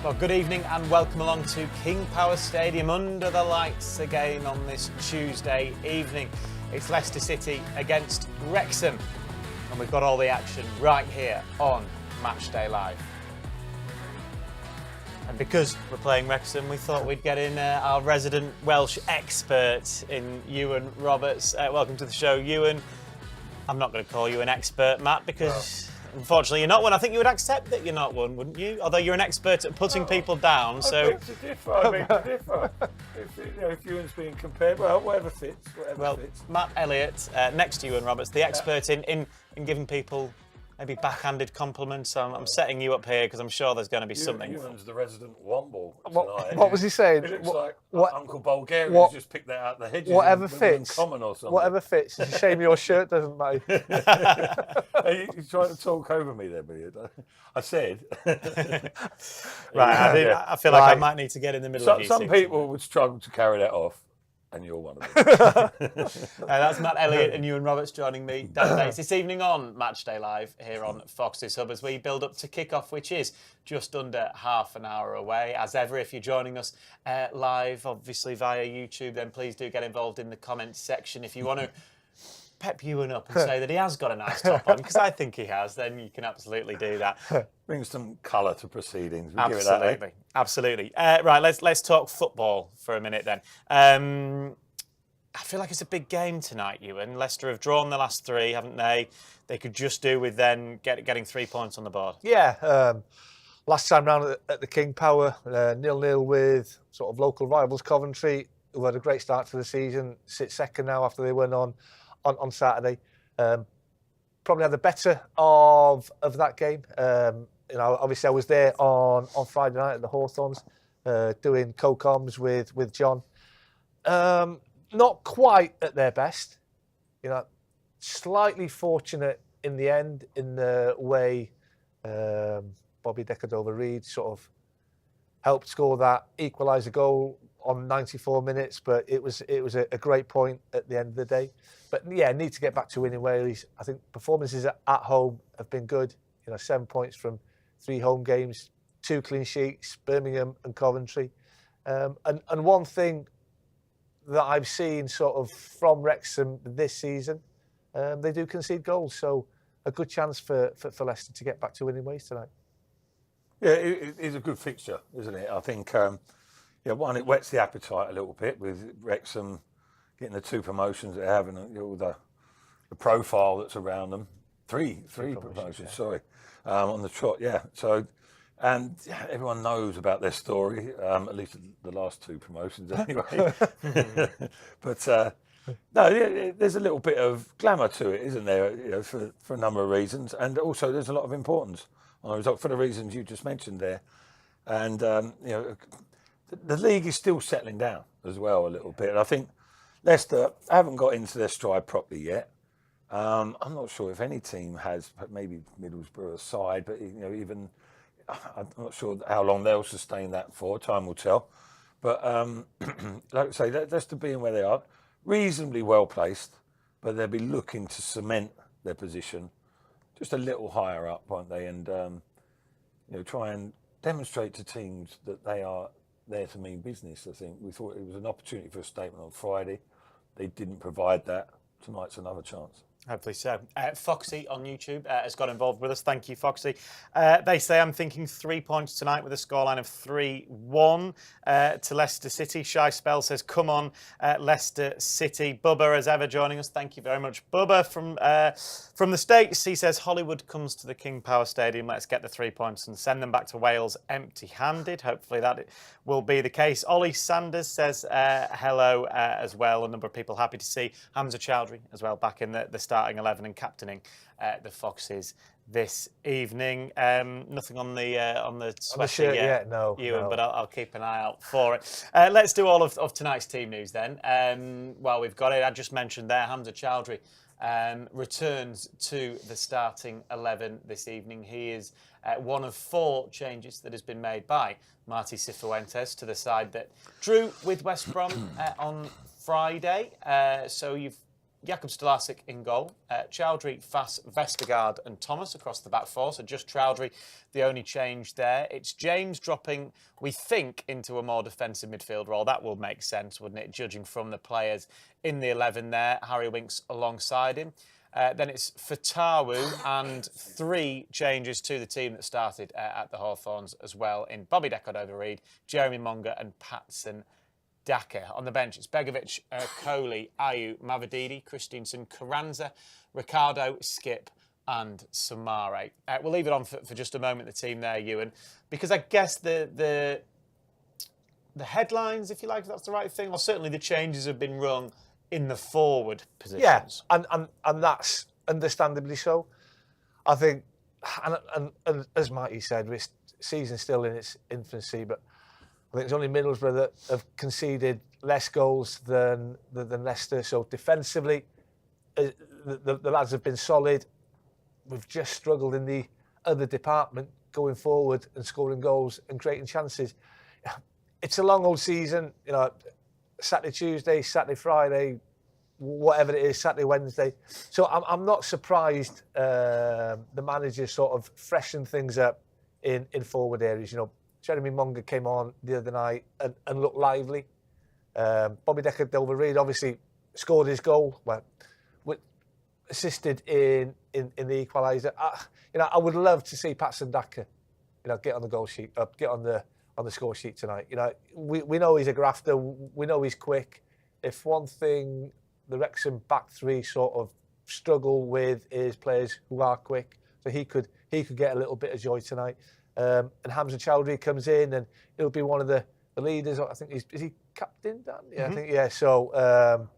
Well, good evening and welcome along to King Power Stadium under the lights again on this Tuesday evening. It's Leicester City against Wrexham and we've got all the action right here on Matchday Live. And because we're playing Wrexham, we thought we'd get in our resident Welsh expert in Iwan Roberts. Welcome to the show, Iwan. I'm not going to call you an expert, Matt, because unfortunately you're not one. I think you would accept that you're not one, wouldn't you? Although you're an expert at putting people down, so... I beg to differ, I beg to differ. If Ewan's being compared, well, whatever fits, fits. Matt Elliott, next to Iwan Roberts, the expert in giving people maybe backhanded compliments. I'm setting you up here because I'm sure there's going to be something. Ewan's the resident womble tonight. What was he saying? It looks like Uncle Bulgarian's just picked that out of the hedges. Whatever fits. Common or something. Whatever fits. It's a shame your shirt doesn't, mate. You're trying to talk over me there, Billy. I said. Right, I feel like I might need to get in the middle of you. Some people would struggle to carry that off. And you're one of them. That's Matt Elliott and Iwan Roberts joining me, Dan Bates, this evening on Matchday Live here on Fox's Hub as we build up to kick-off, which is just under half an hour away. As ever, if you're joining us live, obviously via YouTube, then please do get involved in the comments section. If you want to pep Iwan up and say that he has got a nice top on, because I think he has, then you can absolutely do that. Bring some colour to proceedings. Absolutely, give it that, absolutely. Right, let's talk football for a minute then. I feel like it's a big game tonight, Iwan. Leicester have drawn the last three, haven't they? They could just do with then getting 3 points on the board. Yeah, last time round at the King Power, 0-0 with sort of local rivals Coventry, who had a great start to the season, sit second now after they went on Saturday. Probably had the better of that game. Obviously I was there on Friday night at the Hawthorns, doing co-coms with John. Not quite at their best, slightly fortunate in the end in the way Bobby Decordova-Reid sort of helped score that equaliser goal on 94 minutes, but it was a great point at the end of the day. But yeah, need to get back to winning ways. I think performances at home have been good. 7 points from 3 home games, 2 clean sheets, Birmingham and Coventry. And one thing that I've seen sort of from Wrexham this season, they do concede goals. So a good chance for Leicester to get back to winning ways tonight. Yeah, it is a good fixture, isn't it? I think, one, it whets the appetite a little bit with Wrexham getting the 2 promotions they have and all the profile that's around them. Three promotions, sorry, on the trot, yeah. So, and everyone knows about their story, at least the last 2 promotions anyway. But no, there's a little bit of glamour to it, isn't there? For a number of reasons, and also there's a lot of importance on the result for the reasons you just mentioned there. And the league is still settling down as well a little bit. And I think Leicester haven't got into their stride properly yet. I'm not sure if any team has, maybe Middlesbrough aside, but even I'm not sure how long they'll sustain that for. Time will tell. But like I say, Leicester being where they are, reasonably well placed, but they'll be looking to cement their position just a little higher up, won't they? And try and demonstrate to teams that they are there to mean business. I think we thought it was an opportunity for a statement on Friday. They didn't provide that. Tonight's another chance. Hopefully so. Foxy on YouTube has got involved with us. Thank you, Foxy. They say I'm thinking 3 points tonight with a scoreline of 3-1 to Leicester City. Shy Spell says, come on, Leicester City. Bubba, as ever, joining us. Thank you very much. Bubba from the States, he says, Hollywood comes to the King Power Stadium. Let's get the 3 points and send them back to Wales empty-handed. Hopefully that will be the case. Ollie Sanders says hello as well. A number of people happy to see Hamza Chowdhury as well back in the starting 11 and captaining the Foxes this evening. Nothing on the sweater yet, no. But I'll keep an eye out for it. Let's do all of tonight's team news then. Well, we've got it. I just mentioned there, Hamza Chowdhury returns to the starting 11 this evening. He is one of 4 changes that has been made by Martí Cifuentes to the side that drew with West Brom on Friday. So you've Jakub Stolasic in goal. Chowdhury, Fass, Vestergaard and Thomas across the back four. So just Chowdhury, the only change there. It's James dropping, we think, into a more defensive midfield role. That will make sense, wouldn't it, judging from the players in the 11 there. Harry Winks alongside him. Then it's Fatawu and 3 changes to the team that started at the Hawthorns as well in Bobby Decordova-Reid, Jeremy Monga and Patson Daka. On the bench, it's Begovic, Coley, Ayew, Mavididi, Christensen, Carranza, Ricardo, Skip and Samare. We'll leave it on for just a moment, the team there, Ewan, because I guess the headlines, if you like, if that's the right thing, or certainly the changes have been rung in the forward positions. Yeah, and that's understandably so. I think, and as Matty said, the season's still in its infancy, but I think it's only Middlesbrough that have conceded less goals than Leicester. So defensively, the lads have been solid. We've just struggled in the other department, going forward and scoring goals and creating chances. It's a long old season, you know. Saturday, Tuesday, Saturday, Friday, whatever it is, Saturday, Wednesday. So I'm not surprised the manager sort of freshened things up in forward areas. You know, Jeremy Monga came on the other night and looked lively. Bobby Decordova-Reid obviously scored his goal, well, assisted in the equaliser. I would love to see Patson Daka, get on the goal sheet, get on the score sheet tonight. We know he's a grafter. We know he's quick. If one thing the Wrexham back three sort of struggle with is players who are quick, so he could get a little bit of joy tonight. And Hamza Chowdhury comes in and he'll be one of the leaders. I think is he captain, Dan? Yeah, I think, yeah. So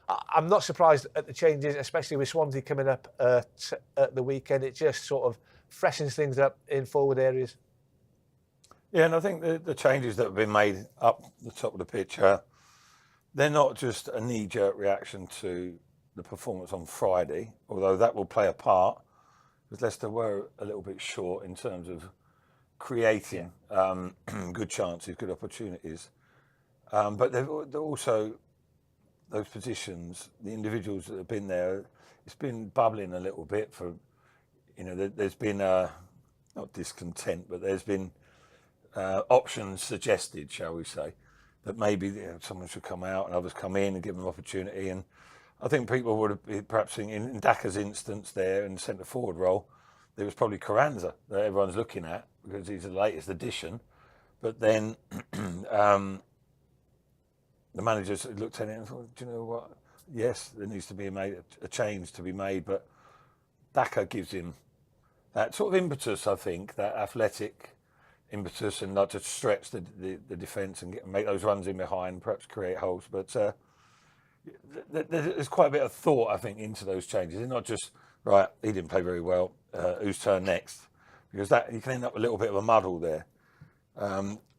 I'm not surprised at the changes, especially with Swansea coming up at the weekend. It just sort of freshens things up in forward areas. Yeah, and I think the changes that have been made up the top of the pitch, they're not just a knee-jerk reaction to the performance on Friday, although that will play a part, because Leicester were a little bit short in terms of creating good chances, good opportunities. But they're also, those positions, the individuals that have been there, it's been bubbling a little bit for, there's been, not discontent, but there's been options suggested, shall we say, that maybe someone should come out and others come in and give them opportunity. And I think people would have been perhaps thinking, in Daka's instance there in the centre forward role, there was probably Carranza that everyone's looking at because he's the latest addition. But then the managers looked at it and thought, do you know what? Yes, there needs to be a change to be made, but Daka gives him that sort of impetus, I think, that athletic impetus, and not to stretch the defence and make those runs in behind, perhaps create holes. But there's quite a bit of thought, I think, into those changes. It's not just, right, he didn't play very well, whose turn next? Because that you can end up with a little bit of a muddle there.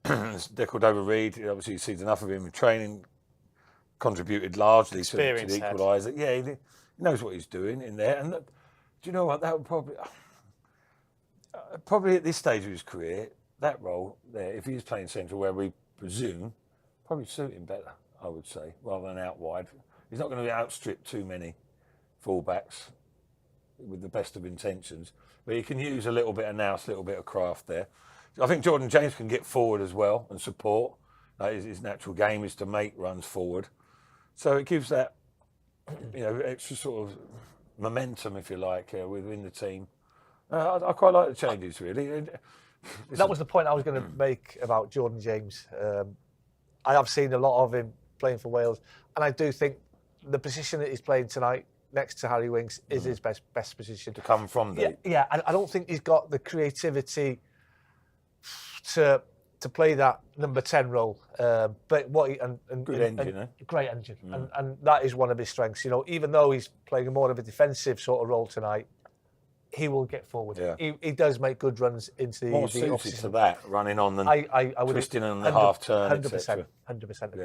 Decordova-Reid, obviously he sees enough of him in training, contributed largely to the equaliser. Yeah, he knows what he's doing in there. And do you know what? That would probably at this stage of his career, that role there, if he was playing central, where we presume, probably suit him better, I would say, rather than out wide. He's not going to outstrip too many fullbacks with the best of intentions, but he can use a little bit of nous, a little bit of craft there. I think Jordan James can get forward as well and support. His natural game is to make runs forward, so it gives that extra sort of momentum, if you like, within the team. I quite like the changes, really. That was the point I was going to make about Jordan James. I have seen a lot of him playing for Wales, and I do think the position that he's playing tonight, next to Harry Winks, is his best position to come from. Yeah. I don't think he's got the creativity to play that number 10 role. But what he great engine, and that is one of his strengths. Even though he's playing more of a defensive sort of role tonight, he will get forward. Yeah. He does make good runs into more the suited to that, running on than I would twisting on the half turn, 100%. 100% agree.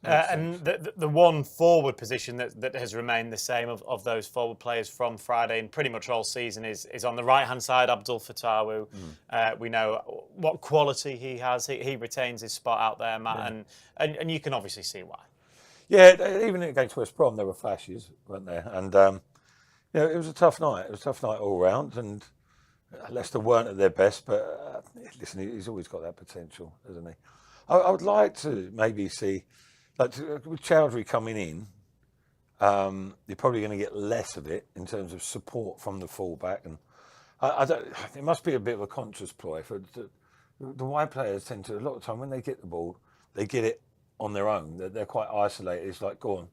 Yeah. And the one forward position that has remained the same of those forward players from Friday and pretty much all season is on the right-hand side, Abdul Fatawu. We know what quality he has. He retains his spot out there, Matt, and you can obviously see why. Yeah, even against West Brom, there were flashes, weren't there? And it was a tough night. It was a tough night all round, and Leicester weren't at their best. But listen, he's always got that potential, hasn't he? I would like to maybe see, with Chowdhury coming in, you're probably going to get less of it in terms of support from the fullback, and I don't. It must be a bit of a conscious ploy for the wide players. Tend to, a lot of the time when they get the ball, they get it on their own. They're quite isolated. It's like, go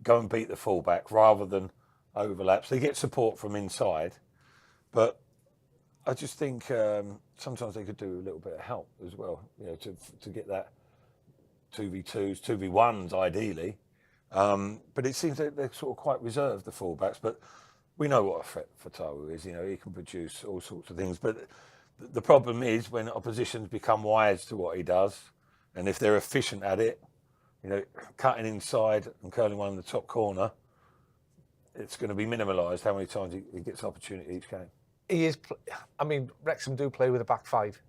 and beat the fullback rather than overlaps. They get support from inside, but I just think sometimes they could do a little bit of help as well, to get that 2v2s, 2v1s ideally. But it seems that they're sort of quite reserved, the fullbacks. But we know what a threat Fatawu is. He can produce all sorts of things. But the problem is when oppositions become wise to what he does, and if they're efficient at it, cutting inside and curling one in the top corner, it's going to be minimalised how many times he gets opportunity each game. He is. I mean, Wrexham do play with a back five.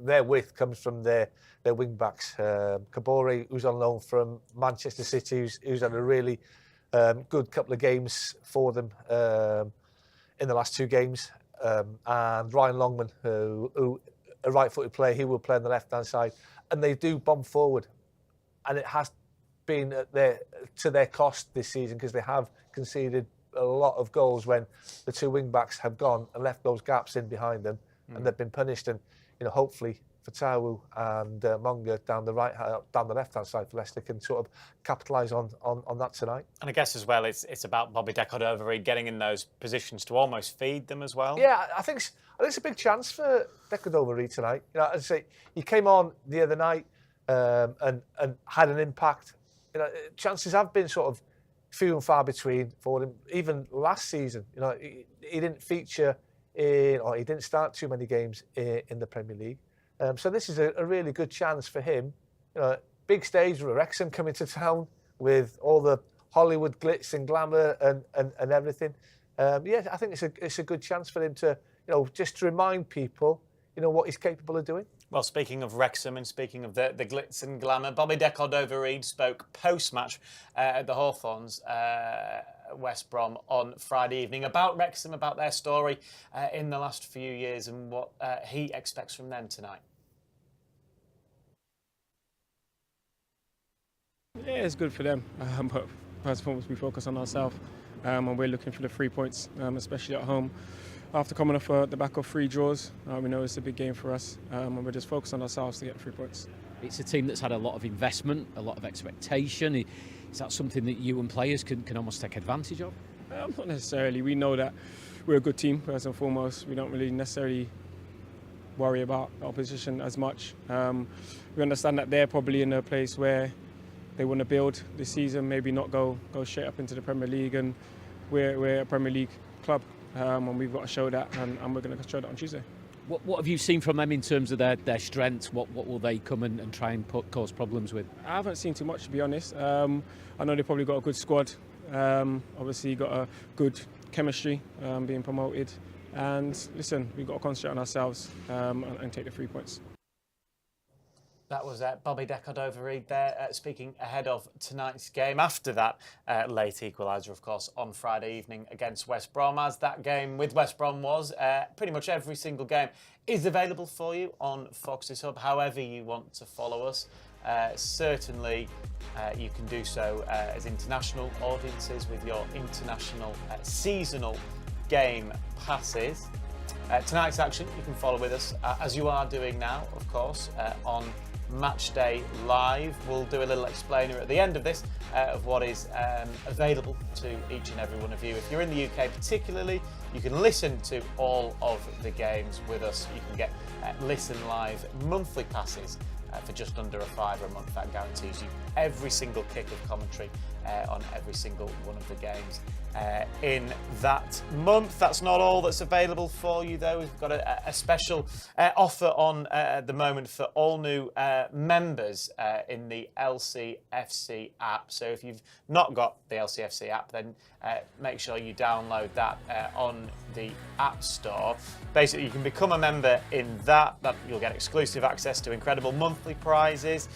Their width comes from their wing backs. Kabore, who's on loan from Manchester City, who's had a really good couple of games for them in the last 2 games, and Ryan Longman, who a right-footed player, he will play on the left-hand side, and they do bomb forward, and it has been to their cost this season because they have conceded a lot of goals when the 2 wing backs have gone and left those gaps in behind them, and they've been punished. And hopefully Fatawu and Monga down the left-hand side for Leicester can sort of capitalise on that tonight. And I guess as well, it's about Bobby Decordova-Reid getting in those positions to almost feed them as well. Yeah, I think it's a big chance for Decordova-Reid tonight. As I say, he came on the other night and had an impact. Chances have been sort of few and far between for him. Even last season, he didn't feature or he didn't start too many games in the Premier League. So this is a really good chance for him. Big stage, Wrexham coming to town with all the Hollywood glitz and glamour and everything. I think it's a good chance for him to, just to remind people, what he's capable of doing. Well, speaking of Wrexham and speaking of the glitz and glamour, Bobby Decordova-Reid spoke post-match at the Hawthorns, West Brom, on Friday evening about Wrexham, about their story in the last few years and what he expects from them tonight. Yeah, it's good for them, but first and foremost we focus on ourselves and we're looking for the 3 points, especially at home. After coming off the back of 3 draws, we know it's a big game for us, and we're just focused on ourselves to get 3 points. It's a team that's had a lot of investment, a lot of expectation. Is that something that you and players can almost take advantage of? Not necessarily. We know that we're a good team, first and foremost. We don't really necessarily worry about the opposition as much. We understand that they're probably in a place where they want to build this season, maybe not go straight up into the Premier League, and we're a Premier League club. And we've got to show that, and we're going to show that on Tuesday. What have you seen from them in terms of their strengths? What will they come and try and cause problems with? I haven't seen too much, to be honest. I know they've probably got a good squad. Obviously got a good chemistry being promoted. And listen, we've got to concentrate on ourselves and take the 3 points. That was Bobby Decordova-Reid there speaking ahead of tonight's game. After that late equaliser, of course, on Friday evening against West Brom, as that game with West Brom was, pretty much every single game is available for you on Fox's Hub, however you want to follow us. Certainly, you can do so as international audiences with your international seasonal game passes. Tonight's action, you can follow with us, as you are doing now, of course, on Matchday Live. We'll do a little explainer at the end of this of what is available to each and every one of you. If you're in the UK particularly, you can listen to all of the games with us. You can get Listen Live monthly passes for just under a £5 a month. That guarantees you every single kick of commentary on every single one of the games in that month. That's not all that's available for you, though. We've got a special offer on at the moment for all new members in the LCFC app. So if you've not got the LCFC app, then make sure you download that on the App Store. Basically, you can become a member in that. You'll get exclusive access to incredible monthly prizes.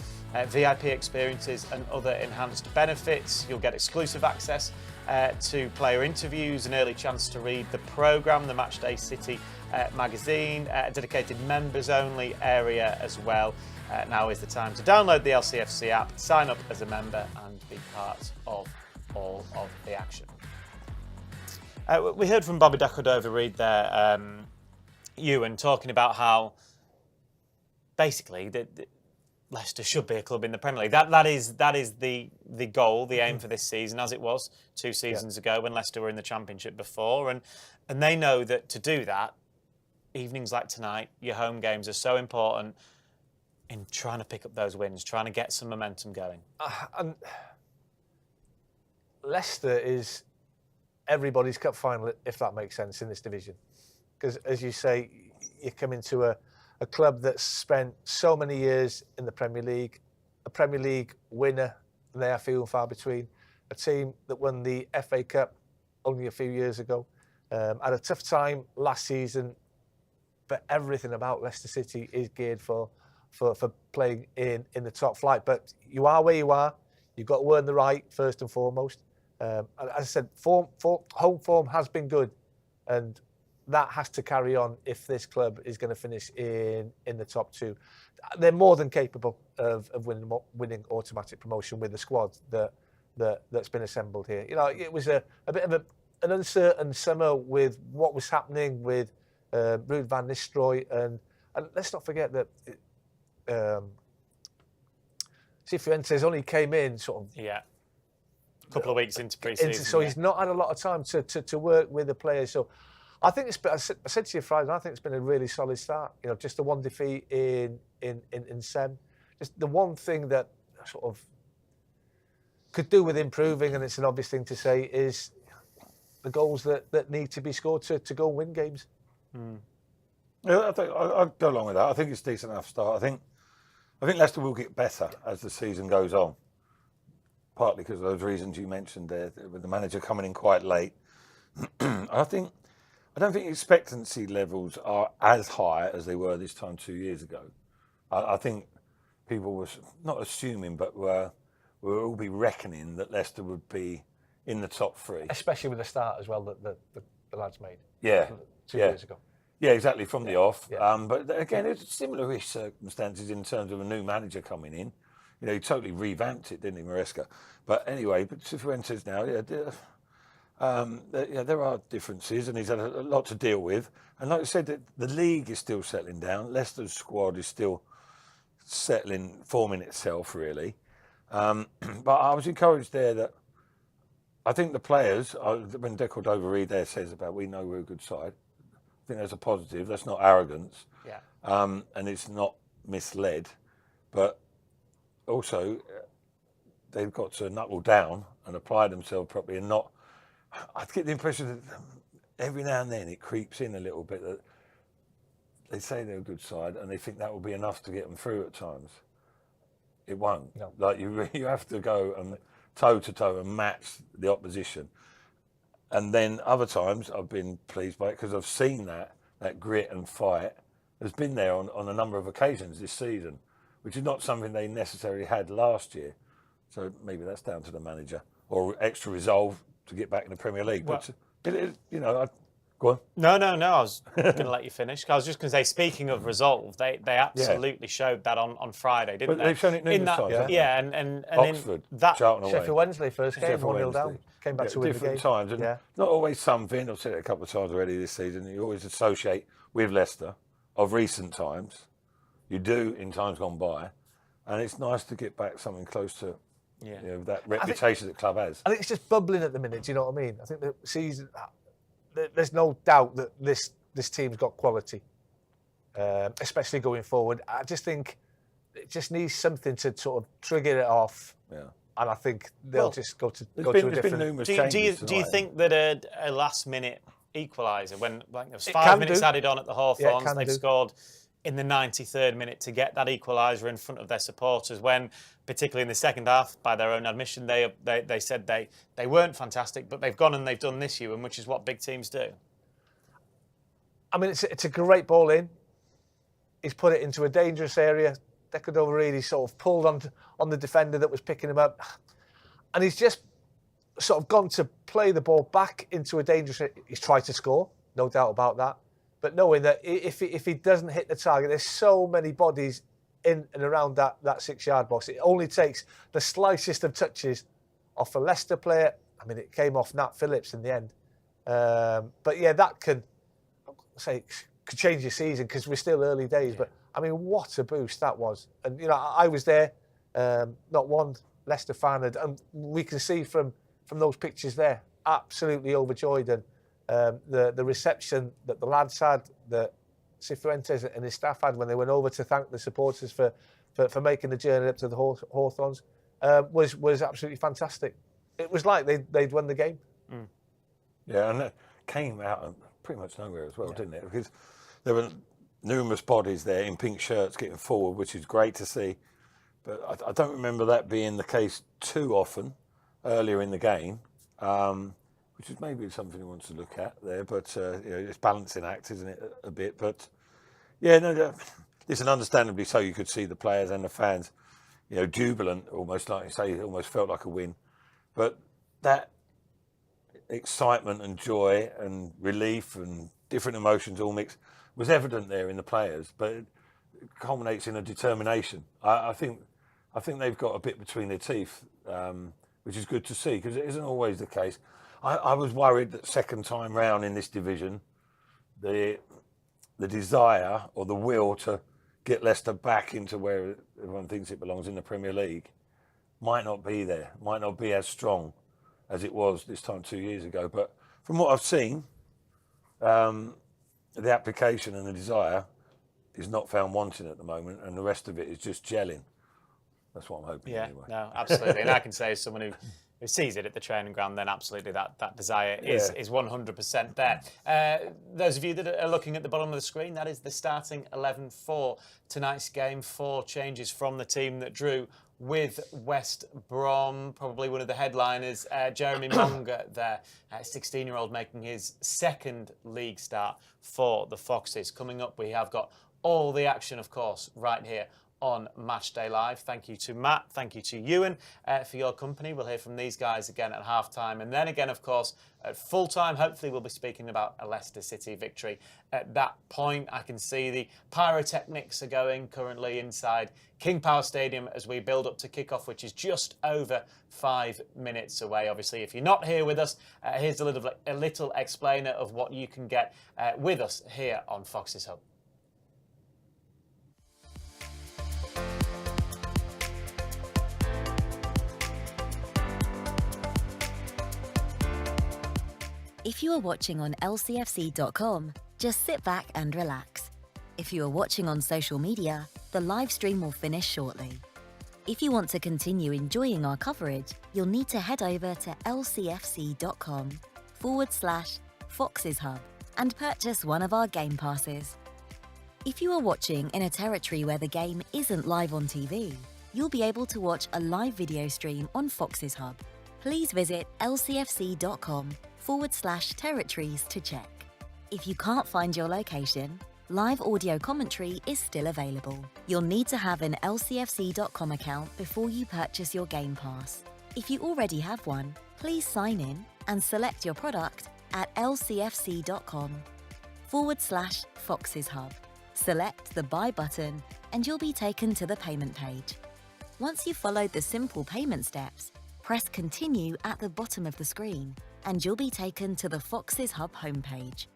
VIP experiences and other enhanced benefits. You'll get exclusive access to player interviews, an early chance to read the programme, the Matchday City magazine, a dedicated members-only area as well. Now is the time to download the LCFC app, sign up as a member and be part of all of the action. We heard from Bobby De Cordova-Reid there, Ewan, talking about how basically Leicester should be a club in the Premier League. That is the goal, the aim for this season, as it was 2 seasons ago when Leicester were in the Championship before. And they know that to do that, evenings like tonight, your home games are so important in trying to pick up those wins, trying to get some momentum going. And Leicester is everybody's cup final, if that makes sense, in this division. Because, as you say, you come into a club that's spent so many years in the Premier League, a Premier League winner, and they are few and far between, a team that won the FA Cup only a few years ago, had a tough time last season, but everything about Leicester City is geared for playing in the top flight. But you are where you are. You've got to earn the right, first and foremost. As I said, home form has been good, and that has to carry on if this club is going to finish in the top 2. They're more than capable of winning automatic promotion with the squad that's been assembled here. You know, it was a bit of an uncertain summer with what was happening with Ruud van Nistelrooy, and let's not forget that Cifuentes only came in sort of a couple of weeks into pre-season. So he's not had a lot of time to work with the players. So I think I said to you Friday, I think it's been a really solid start. You know, just the one defeat in Sem. Just the one thing that sort of could do with improving, and it's an obvious thing to say, is the goals that need to be scored to go and win games. Yeah, I think I'll go along with that. I think it's a decent enough start. I think Leicester will get better as the season goes on. Partly because of those reasons you mentioned there, with the manager coming in quite late. I don't think expectancy levels are as high as they were this time 2 years ago. I think people were not assuming, but we'll all be reckoning that Leicester would be in the top 3. Especially with the start as well that the lads made. Yeah. 2 years ago. Yeah, exactly, from the off. Yeah. But again, it's similar-ish circumstances in terms of a new manager coming in. You know, he totally revamped it, didn't he, Maresca? But anyway, but Cifuentes now, there are differences, and he's had a lot to deal with. And like I said, the league is still settling down. Leicester's squad is still forming itself, really. But I was encouraged there that I think the players, when De Cordova-Reid there says about we know we're a good side, I think that's a positive. That's not arrogance. Yeah. And it's not misled. But also, they've got to knuckle down and apply themselves properly and not... I get the impression that every now and then it creeps in a little bit that they say they're a good side and they think that will be enough to get them through at times. It won't. No. Like you have to go and toe to toe and match the opposition. And then other times I've been pleased by it because I've seen that grit and fight has been there on a number of occasions this season, which is not something they necessarily had last year. So maybe that's down to the manager or extra resolve to get back in the Premier League. Well, But, go on. No. I was going to let you finish. I was just going to say, speaking of resolve, they absolutely showed that on Friday, didn't But they? they've shown it numerous times. Yeah, and Oxford, in that Charlton away. Sheffield Wednesday first game, Sheffield 1-0 down. Wednesday. Came back to win the game. Different times. And not always something, I've said it a couple of times already this season, you always associate with Leicester of recent times. You do in times gone by. And it's nice to get back something close to that reputation that the club has. I think it's just bubbling at the minute, do you know what I mean? I think the season, there's no doubt that this team's got quality, especially going forward. I just think it just needs something to sort of trigger it off. Yeah. And I think they'll just go to a different... There's been numerous changes do you think that a last-minute equaliser, when there was 5 minutes added on at the Hawthorns, they've scored in the 93rd minute to get that equaliser in front of their supporters, when, particularly in the second half, by their own admission, they said they weren't fantastic, but they've gone and they've done this, Ewan, which is what big teams do. I mean, it's a great ball in. He's put it into a dangerous area. Decordova-Reid, he sort of pulled on the defender that was picking him up. And he's just sort of gone to play the ball back into a dangerous... He's tried to score, no doubt about that. But knowing that if he doesn't hit the target, there's so many bodies in and around that 6-yard box. It only takes the slightest of touches off a Leicester player. I mean, it came off Nat Phillips in the end. But yeah, that could change your season because we're still early days. But I mean, what a boost that was. And, you know, I was there, not one Leicester fan, and we can see from those pictures there, absolutely overjoyed. And the reception that the lads had, that Cifuentes and his staff had when they went over to thank the supporters for making the journey up to the Hawthorns was absolutely fantastic. It was like they'd won the game. Mm. Yeah, and it came out of pretty much nowhere as well, didn't it? Because there were numerous bodies there in pink shirts getting forward, which is great to see. But I don't remember that being the case too often earlier in the game, which is maybe something he wants to look at there. But you know, it's balancing act, isn't it, a bit? But yeah, no, listen, understandably so, you could see the players and the fans, you know, jubilant, almost like you say, it almost felt like a win. But that excitement and joy and relief and different emotions all mixed was evident there in the players, but it culminates in a determination. I think they've got a bit between their teeth, which is good to see because it isn't always the case. I was worried that second time round in this division, the desire or the will to get Leicester back into where everyone thinks it belongs in the Premier League might not be there, might not be as strong as it was this time 2 years ago. But from what I've seen, the application and the desire is not found wanting at the moment, and the rest of it is just gelling. That's what I'm hoping. Yeah, anyway. no, absolutely. And I can say, as someone who sees it at the training ground, then absolutely that desire is 100% there. Those of you that are looking at the bottom of the screen, that is the starting 11 for tonight's game. 4 changes from the team that drew with West Brom. Probably one of the headliners, Jeremy Monga there, 16-year-old making his second league start for the Foxes. Coming up, we have got all the action, of course, right here on Matchday Live. Thank you to Matt, thank you to Ewan for your company. We'll hear from these guys again at half-time, and then again, of course, at full-time. Hopefully we'll be speaking about a Leicester City victory. At that point, I can see the pyrotechnics are going currently inside King Power Stadium as we build up to kick-off, which is just over 5 minutes away. Obviously, if you're not here with us, here's a little explainer of what you can get with us here on Fox's Hub. If you are watching on lcfc.com, just sit back and relax. If you are watching on social media, the live stream will finish shortly. If you want to continue enjoying our coverage, you'll need to head over to lcfc.com/Foxes Hub and purchase one of our game passes. If you are watching in a territory where the game isn't live on TV, you'll be able to watch a live video stream on Foxes Hub. Please visit lcfc.com/territories to check. If you can't find your location, live audio commentary is still available. You'll need to have an lcfc.com account before you purchase your Game Pass. If you already have one, please sign in and select your product at lcfc.com/Foxes Hub. Select the Buy button and you'll be taken to the payment page. Once you've followed the simple payment steps, press Continue at the bottom of the screen and you'll be taken to the Foxes Hub homepage.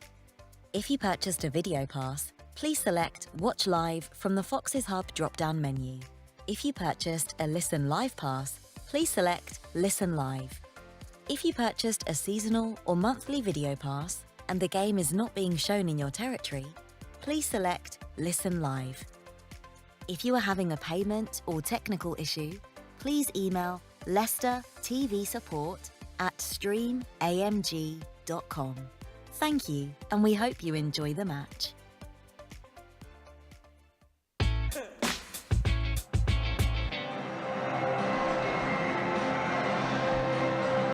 If you purchased a video pass, please select Watch Live from the Foxes Hub drop-down menu. If you purchased a Listen Live pass, please select Listen Live. If you purchased a seasonal or monthly video pass and the game is not being shown in your territory, please select Listen Live. If you are having a payment or technical issue, please email Leicester TV Support at streamamg.com. Thank you, and we hope you enjoy the match.